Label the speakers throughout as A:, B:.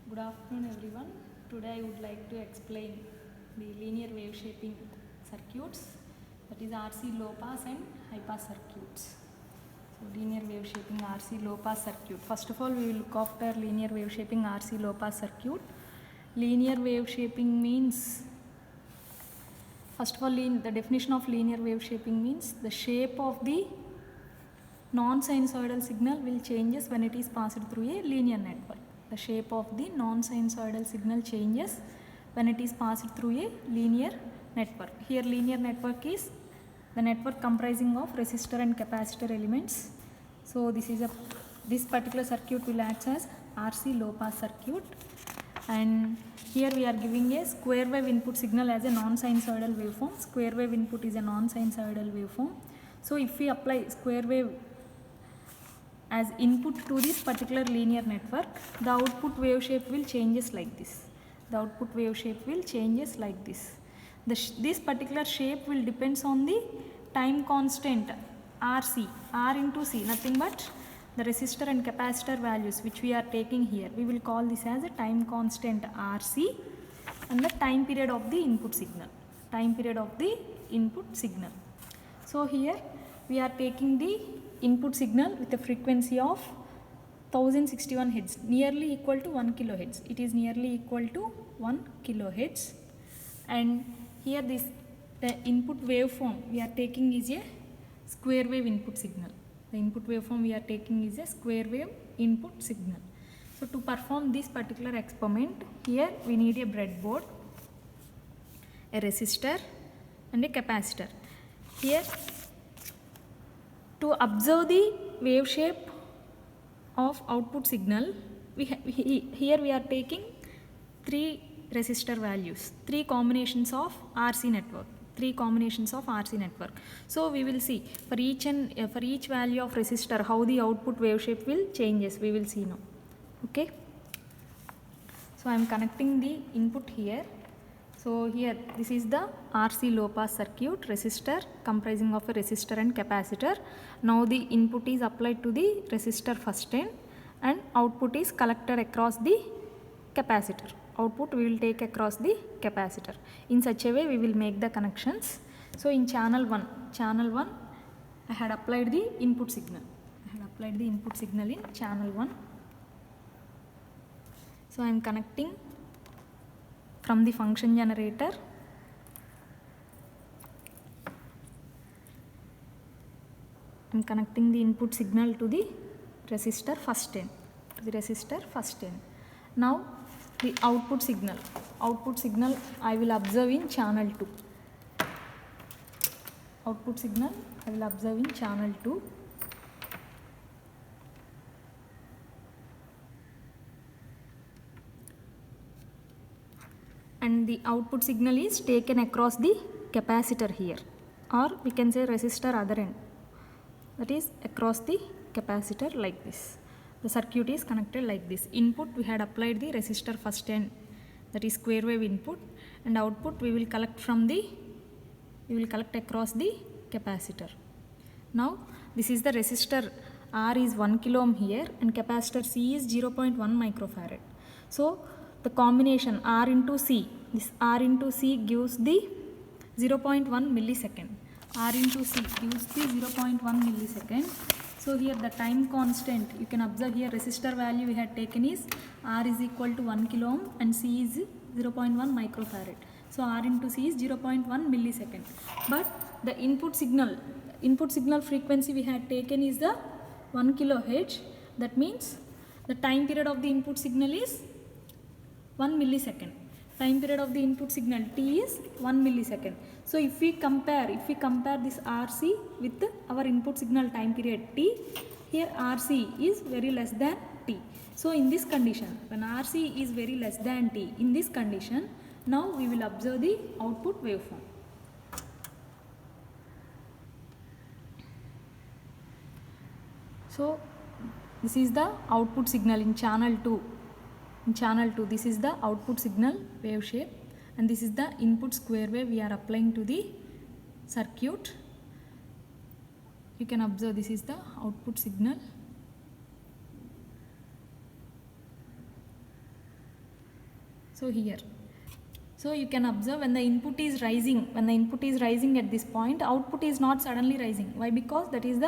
A: Good afternoon everyone. Today I would like to explain the linear wave shaping circuits, that is RC low pass and high pass circuits. So linear wave shaping RC low pass circuit. First of all we will look after linear wave shaping RC low pass circuit. Linear wave shaping means, first of all the definition of linear wave shaping means the shape of the non-sinusoidal signal will changes when it is passed through a linear network. The shape of the non-sinusoidal signal changes when it is passed through a linear network. Here linear network is the network comprising of resistor and capacitor elements. So this particular circuit will act as RC low pass circuit, and here we are giving a square wave input signal as a non-sinusoidal waveform. Square wave input is a non-sinusoidal waveform. So if we apply square wave as input to this particular linear network, the output wave shape will changes like this. The output wave shape will changes like this. This particular shape will depends on the time constant RC, R into C, nothing but the resistor and capacitor values which we are taking here. We will call this as a time constant RC and the time period of the input signal. Time period of the input signal. So here we are taking the input signal with a frequency of 1061 Hz, nearly equal to 1 kHz. It is nearly equal to 1 kHz, and here the input waveform we are taking is a square wave input signal. The input waveform we are taking is a square wave input signal. So to perform this particular experiment, here we need a breadboard, a resistor and a capacitor. Here to observe the wave shape of output signal, here we are taking 3 resistor values, 3 combinations of RC network. 3 combinations of RC network. So we will see for each value of resistor how the output wave shape will changes. We will see now. Okay. So I am connecting the input here. So here this is the RC low pass circuit, resistor comprising of a resistor and capacitor. Now the input is applied to the resistor first end and output is collected across the capacitor. Output we will take across the capacitor. In such a way we will make the connections. So in channel 1 I had applied the input signal. In channel 1. So I am connecting from the function generator. I am connecting the input signal to the resistor first end. Now the output signal I will observe in channel 2. And the output signal is taken across the capacitor here, or we can say resistor other end, that is across the capacitor like this. The circuit is connected like this. Input we had applied the resistor first end, that is square wave input, and output we will collect across the capacitor. Now this is the resistor R is 1 kilo ohm here and capacitor C is 0.1 microfarad. So the combination R into C, this R into C gives the 0.1 millisecond. R into C gives the 0.1 millisecond. So here the time constant, you can observe here resistor value we had taken is R is equal to 1 kilo ohm and C is 0.1 microfarad. So R into C is 0.1 millisecond. But the input signal frequency we had taken is the 1 kilohertz. That means the time period of the input signal is 1 millisecond. Time period of the input signal T is 1 millisecond. So if we compare this RC with our input signal time period T, here RC is very less than T. So in this condition, when RC is very less than T, in this condition, now we will observe the output waveform. So this is the output signal in channel 2. This is the output signal wave shape, and this is the input square wave we are applying to the circuit. You can observe this is the output signal. So here, so you can observe when the input is rising at this point, output is not suddenly rising. Why? Because that is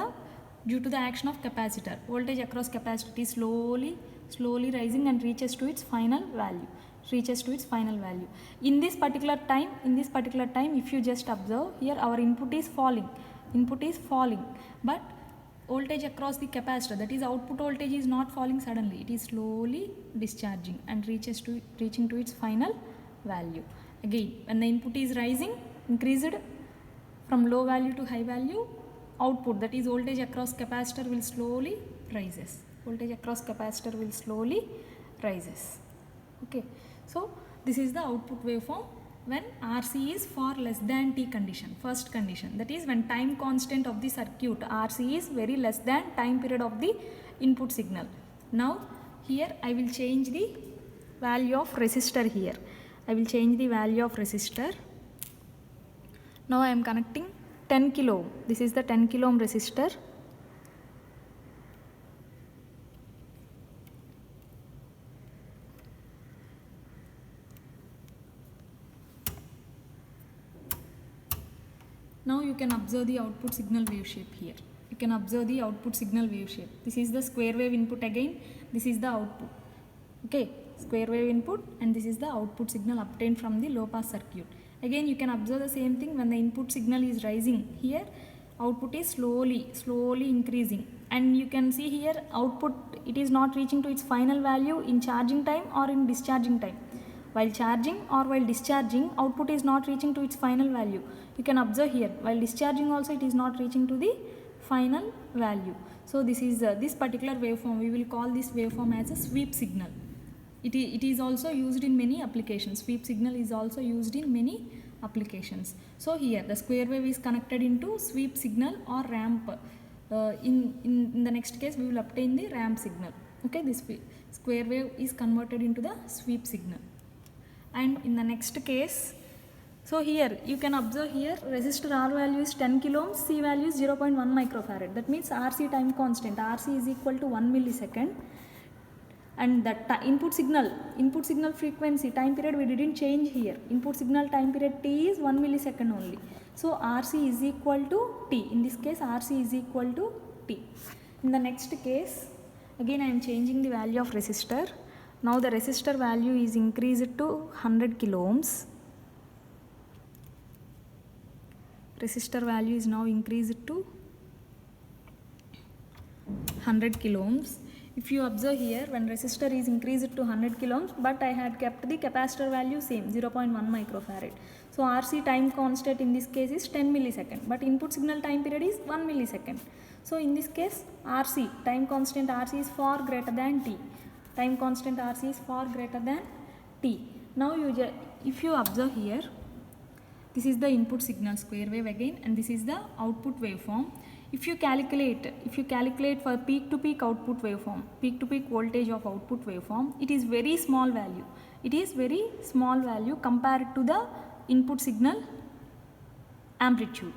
A: due to the action of capacitor. Voltage across capacitor is slowly rising and reaches to its final value. In this particular time, if you just observe here, our input is falling, but voltage across the capacitor, that is output voltage, is not falling suddenly. It is slowly discharging and reaching to its final value. Again, when the input is rising, increased from low value to high value, output, that is voltage across capacitor, will slowly rises. Okay, so this is the output waveform when RC is for less than T condition, first condition, that is when time constant of the circuit RC is very less than time period of the input signal. Now here I will change the value of resistor here. Now I am connecting 10 kilo ohm. This is the 10 kilo ohm resistor. Now you can observe the output signal wave shape here. This is the square wave input again. This is the output. Okay, square wave input, and this is the output signal obtained from the low pass circuit. Again you can observe the same thing. When the input signal is rising, here output is slowly increasing, and you can see here output, it is not reaching to its final value in charging time or in discharging time. While charging or while discharging, output is not reaching to its final value. You can observe here, while discharging also it is not reaching to the final value. So this is this particular waveform, we will call this waveform as a sweep signal. It is also used in many applications. Sweep signal is also used in many applications. So here the square wave is connected into sweep signal or ramp. In the next case we will obtain the ramp signal. Okay, this square wave is converted into the sweep signal. And in the next case, so here you can observe here resistor R value is 10 kilo ohms, C value is 0.1 microfarad. That means RC time constant, RC is equal to 1 millisecond. And the input signal frequency time period we didn't change here. Input signal time period T is 1 millisecond only. So RC is equal to T. In this case RC is equal to T. In the next case, again I am changing the value of resistor. Now the resistor value is increased to 100 kilo ohms. Resistor value is now increased to 100 kilo ohms. If you observe here, when resistor is increased to 100 kilo ohms, but I had kept the capacitor value same, 0.1 microfarad. So RC time constant in this case is 10 millisecond, but input signal time period is 1 millisecond. So in this case RC, time constant RC is far greater than T. Time constant RC is far greater than T. Now if you observe here, this is the input signal square wave again, and this is the output waveform. If you calculate for peak to peak output waveform, peak to peak voltage of output waveform, it is very small value. Compared to the input signal amplitude.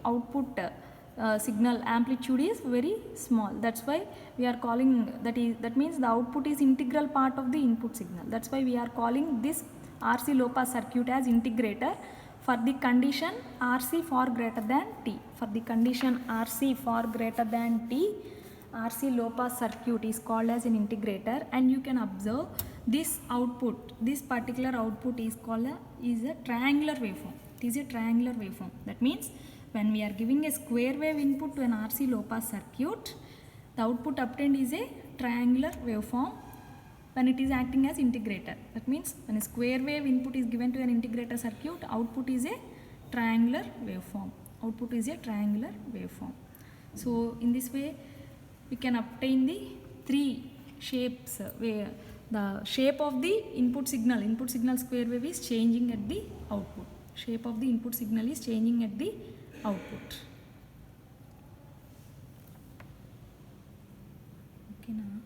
A: Output signal amplitude is very small. That's why we are calling that means the output is integral part of the input signal. That's why we are calling this RC low pass circuit as integrator for the condition RC far greater than T. For the condition RC far greater than T, RC low pass circuit is called as an integrator, and you can observe this output, this particular output is called is a triangular waveform. It is a triangular waveform. That means when we are giving a square wave input to an RC low pass circuit, the output obtained is a triangular waveform when it is acting as integrator. That means when a square wave input is given to an integrator circuit, output is a triangular waveform. So in this way we can obtain the three shapes where the shape of the input signal square wave is changing at the output. Shape of the input signal is changing at the output. Okay, now.